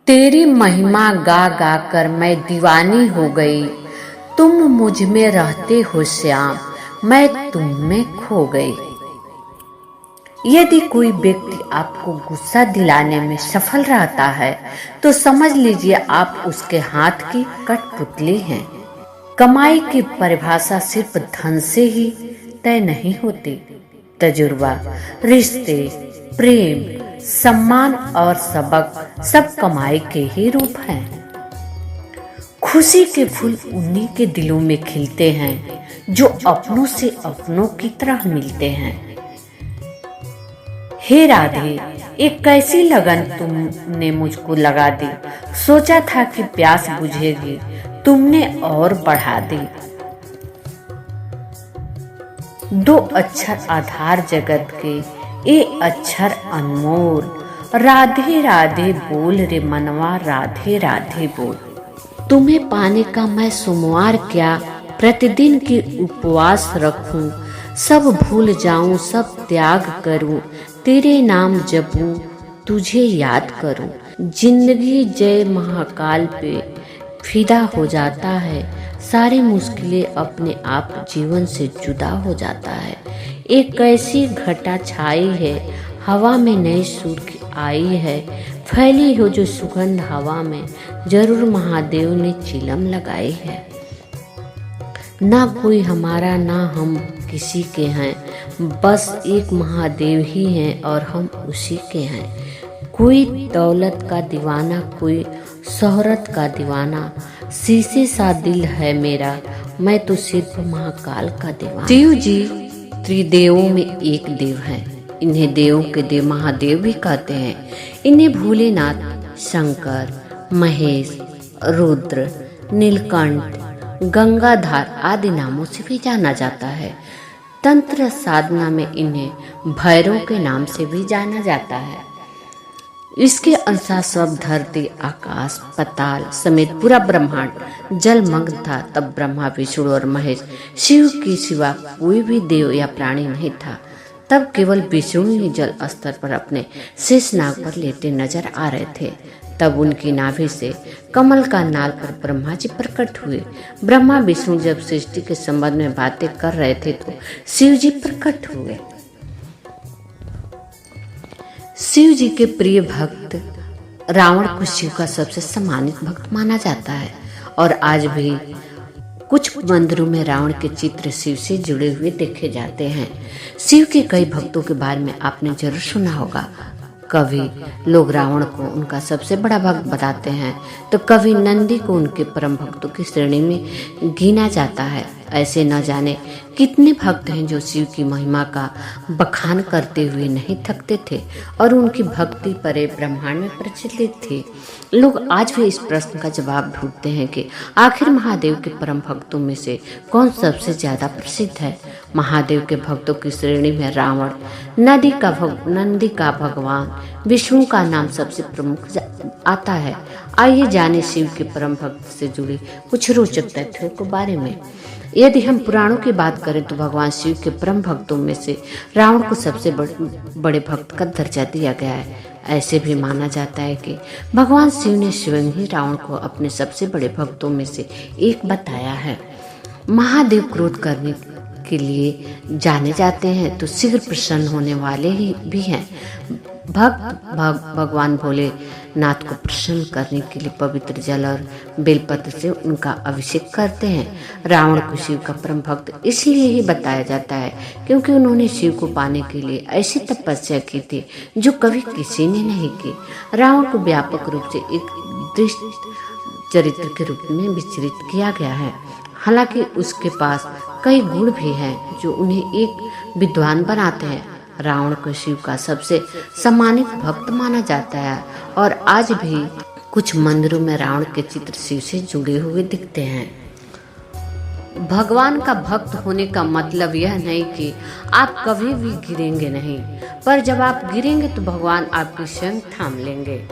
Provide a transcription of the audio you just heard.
तेरी महिमा गा गा कर मैं दीवानी हो गई। तुम मुझ में रहते हो श्याम, मैं तुम में खो गई। यदि कोई व्यक्ति आपको गुस्सा दिलाने में सफल रहता है तो समझ लीजिए आप उसके हाथ की कठपुतली हैं। कमाई की परिभाषा सिर्फ धन से ही तय नहीं होती। तजुर्बा, रिश्ते, प्रेम, सम्मान और सबक सब कमाई के ही रूप हैं। खुशी के फूल उन्हीं के दिलों में खिलते हैं जो अपनों से अपनों की तरह मिलते हैं। हे राधे, एक कैसी लगन तुमने मुझको लगा दी। सोचा था कि प्यास बुझेगी, तुमने और बढ़ा दी। दो अक्षर आधार जगत के, ए अक्षर अनमोल। राधे राधे बोल रे मनवा, राधे राधे बोल। तुम्हें पाने का मैं सोमवार क्या, प्रतिदिन की उपवास रखूं। सब भूल जाऊं, सब त्याग करूं, तेरे नाम जपूं, तुझे याद करूं। जिंदगी जय महाकाल पे फिदा हो जाता है। सारी मुश्किलें अपने आप जीवन से जुदा हो जाता है। एक ऐसी घटा छाई है, हवा में नई सुर्ख आई है। फैली हो जो सुगंध हवा में, जरूर महादेव ने चिलम लगाई है। ना कोई हमारा ना हम किसी के हैं, बस एक महादेव ही हैं और हम उसी के हैं। कोई दौलत का दीवाना, कोई शोहरत का दीवाना, शीशे सा दिल है मेरा, मैं तो सिर्फ महाकाल का दीवाना। शिव जी त्रिदेवों में एक देव है। इन्हें देवों के देव महादेव भी कहते हैं। इन्हें भोलेनाथ, शंकर, महेश, रुद्र, नीलकंठ, गंगाधार आदि नामों से भी जाना जाता है। तंत्र साधना में इन्हें भैरव के नाम से भी जाना जाता है। इसके अनुसार सब धरती, आकाश, पाताल समेत पूरा ब्रह्मांड जलमग्न था। तब ब्रह्मा, विष्णु और महेश, शिव के सिवा कोई भी देव या प्राणी नहीं था। तब केवल विष्णु ही जल स्तर पर अपने शेषनाग पर लेटे नजर आ रहे थे। तब उनकी नाभि से कमल का नाल पर ब्रह्मा जी प्रकट हुए। ब्रह्मा विष्णु जब सृष्टि के संबंध में बातें कर रहे थे तो शिव जी प्रकट हुए। शिव जी के प्रिय भक्त रावण को शिव का सबसे सम्मानित भक्त माना जाता है और आज भी कुछ मंदिरों में रावण के चित्र शिव से जुड़े हुए देखे जाते हैं। शिव के कई भक्तों के बारे में आपने जरूर सुना होगा। कभी लोग रावण को उनका सबसे बड़ा भक्त बताते हैं तो कभी नंदी को उनके परम भक्तों की श्रेणी में गिना जाता है। ऐसे न जाने कितने भक्त हैं जो शिव की महिमा का बखान करते हुए नहीं थकते थे और उनकी भक्ति परे ब्रह्मांड में प्रचलित थी। लोग आज भी इस प्रश्न का जवाब ढूंढते हैं कि आखिर महादेव के परम भक्तों में से कौन सबसे ज्यादा प्रसिद्ध है। महादेव के भक्तों की श्रेणी में रावण, नंदी का भगवान विष्णु का नाम सबसे प्रमुख आता है। आइए जाने शिव के परम भक्त से जुड़े कुछ रोचक तथ्यों के बारे में। यदि हम पुराणों की बात करें तो भगवान शिव के परम भक्तों में से रावण को सबसे बड़े भक्त का दर्जा दिया गया है। ऐसे भी माना जाता है कि भगवान शिव ने स्वयं ही रावण को अपने सबसे बड़े भक्तों में से एक बताया है। महादेव क्रोध करने के लिए जाने जाते हैं तो शीघ्र प्रसन्न होने वाले ही भी हैं। भक्त भगवान भोलेनाथ को प्रसन्न करने के लिए पवित्र जल और बेलपत्र से उनका अभिषेक करते हैं। रावण को शिव का परम भक्त इसलिए ही बताया जाता है क्योंकि उन्होंने शिव को पाने के लिए ऐसी तपस्या की थी जो कभी किसी ने नहीं की। रावण को व्यापक रूप से एक दुष्ट चरित्र के रूप में विचरित किया गया है। हालांकि उसके पास कई गुण भी हैं जो उन्हें एक विद्वान बनाते हैं। रावण को शिव का सबसे सम्मानित भक्त माना जाता है और आज भी कुछ मंदिरों में रावण के चित्र शिव से जुड़े हुए दिखते हैं। भगवान का भक्त होने का मतलब यह नहीं कि आप कभी भी गिरेंगे नहीं, पर जब आप गिरेंगे तो भगवान आपकी स्वयं थाम लेंगे।